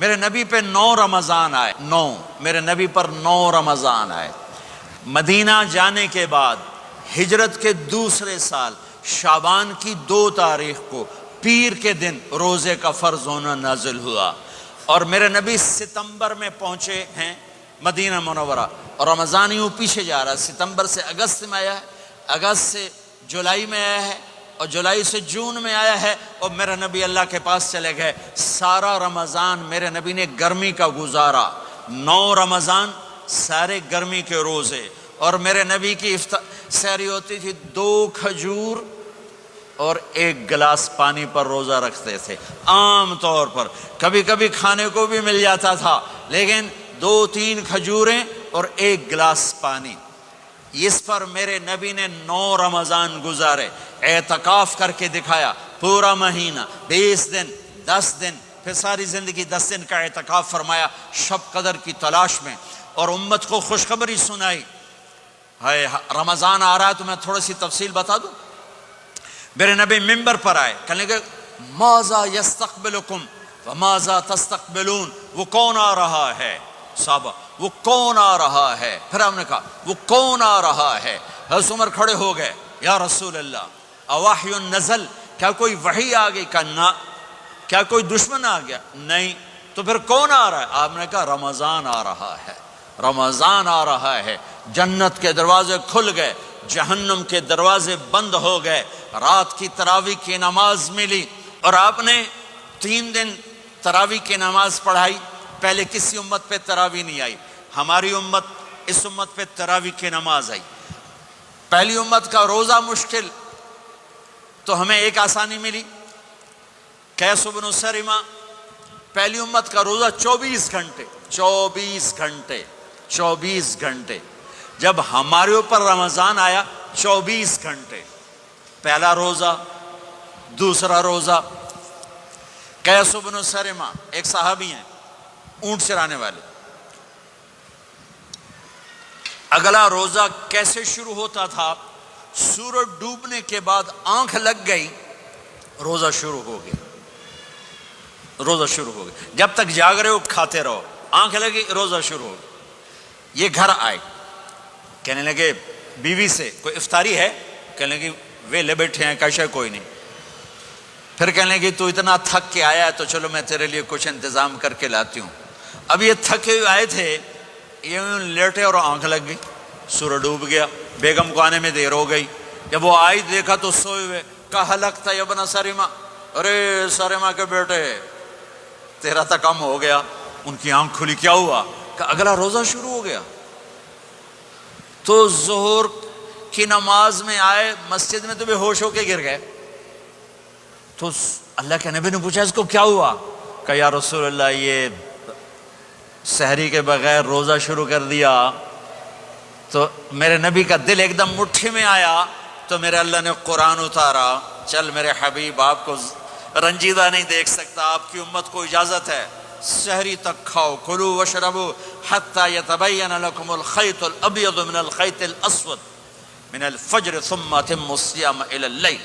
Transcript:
میرے نبی پہ 9 رمضان آئے، 9 میرے نبی پر 9 رمضان آئے۔ مدینہ جانے کے بعد ہجرت کے دوسرے سال شعبان کی 2 تاریخ کو پیر کے دن روزے کا فرض ہونا نازل ہوا، اور میرے نبی ستمبر میں پہنچے ہیں مدینہ منورہ، اور رمضان یوں پیچھے جا رہا ہے، ستمبر سے اگست میں آیا ہے، اگست سے جولائی میں آیا ہے، اور جولائی سے جون میں آیا ہے، اور میرے نبی اللہ کے پاس چلے گئے۔ سارا رمضان میرے نبی نے گرمی کا گزارا، 9 رمضان سارے گرمی کے روزے، اور میرے نبی کی سحری ہوتی تھی 2 کھجور اور 1 گلاس پانی پر روزہ رکھتے تھے عام طور پر، کبھی کبھی کھانے کو بھی مل جاتا تھا، لیکن 2-3 کھجوریں اور 1 گلاس پانی۔ اس پر میرے نبی نے 9 رمضان گزارے، اعتکاف کر کے دکھایا، پورا مہینہ 20 دن 10 دن، پھر ساری زندگی 10 دن کا اعتکاف فرمایا شب قدر کی تلاش میں، اور امت کو خوشخبری سنائی۔ ہے رمضان آ رہا ہے تو میں تھوڑی سی تفصیل بتا دوں۔ میرے نبی ممبر پر آئے، کہنے لگے ماذا یستقبلکم وماذا تستقبلون، وہ کون آ رہا ہے صحابہ، وہ کون آ رہا ہے؟ پھر ہم نے کہا وہ کون آ رہا ہے؟ حضرت عمر کھڑے ہو گئے، یا رسول اللہ اوحی نزل، کیا کوئی وحی آ گئی؟ کہا نہ۔ کیا کوئی دشمن آ گیا؟ نہیں۔ تو پھر کون آ رہا ہے؟ آپ نے کہا رمضان آ رہا ہے، رمضان آ رہا ہے۔ جنت کے دروازے کھل گئے، جہنم کے دروازے بند ہو گئے، رات کی تراویح کی نماز ملی، اور آپ نے 3 دن تراویح کی نماز پڑھائی۔ پہلے کسی امت پہ تراویح نہیں آئی، ہماری امت، اس امت پہ تراویح کی نماز آئی۔ پہلی امت کا روزہ مشکل، تو ہمیں ایک آسانی ملی، قیس بن سرمہ، پہلی امت کا روزہ 24 گھنٹے 24 گھنٹے 24 گھنٹے، جب ہمارے اوپر رمضان آیا 24 گھنٹے، پہلا روزہ دوسرا روزہ۔ قیس بن سرمہ ایک صحابی ہیں، اونٹ چرانے والے، اگلا روزہ کیسے شروع ہوتا تھا؟ سورج ڈوبنے کے بعد آنکھ لگ گئی، روزہ شروع ہو گیا، روزہ شروع ہو گیا، جب تک جاگ رہے ہو کھاتے رہو، آنکھ لگی روزہ شروع ہو گیا۔ یہ گھر آئے، کہنے لگے بیوی سے کوئی افطاری ہے؟ کہنے لگے ویلے بیٹھے ہیں، کیسے کوئی نہیں۔ پھر کہنے لگے تو اتنا تھک کے آیا ہے تو چلو میں تیرے لیے کچھ انتظام کر کے لاتی ہوں۔ اب یہ تھکے ہوئے آئے تھے، یہ لیٹے اور آنکھ لگ گئی، سورج ڈوب گیا، بیگم کو آنے میں دیر ہو گئی۔ جب وہ آئی دیکھا تو سوئے ہوئے، کہا لگتا ہے ابن سرمہ، ارے سرمہ کے بیٹے تیرا تو کم ہو گیا۔ ان کی آنکھ کھلی، کیا ہوا؟ کہ اگلا روزہ شروع ہو گیا۔ تو ظہر کی نماز میں آئے مسجد میں تو بے ہوش ہو کے گر گئے۔ تو اللہ کے نبی نے پوچھا اس کو کیا ہوا؟ کہ یا رسول اللہ یہ سحری کے بغیر روزہ شروع کر دیا۔ تو میرے نبی کا دل ایک دم مٹھی میں آیا، تو میرے اللہ نے قرآن اتارا، چل میرے حبیب آپ کو رنجیدہ نہیں دیکھ سکتا، آپ کی امت کو اجازت ہے سحری تک کھاؤ، کلوا واشربوا حتی یتبین لکم الخیط الابیض من الخیط الاسود من الفجر ثم اتموا الصیام الی اللیل۔